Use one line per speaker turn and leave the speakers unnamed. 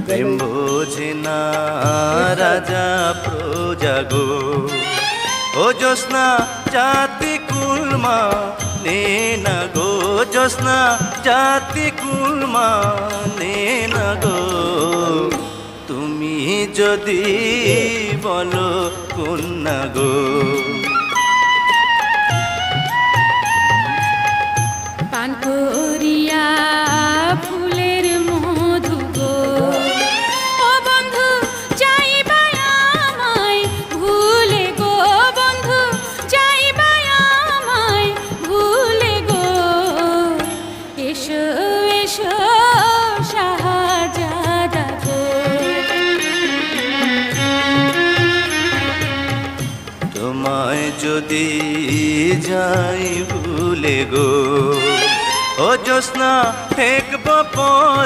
প্রেম বোঝে না রাজা প্রজা গো ও জ্যোৎস্না জাতি কুলমা নে না গো জ্যোৎস্না জাতি কুলমা নে না গো তুমি যদি বলো কন্যা গো
পান করিয়া ফুলের মধু গো ও বন্ধু যাইবা আমায় ভুলে গো বন্ধু যাইবা আমায় ভুলে গো এসো এসো শাহজাদা গো
তোমায় যদি যাই ভুলে গো ও জ্যোৎস্না ফেকব পর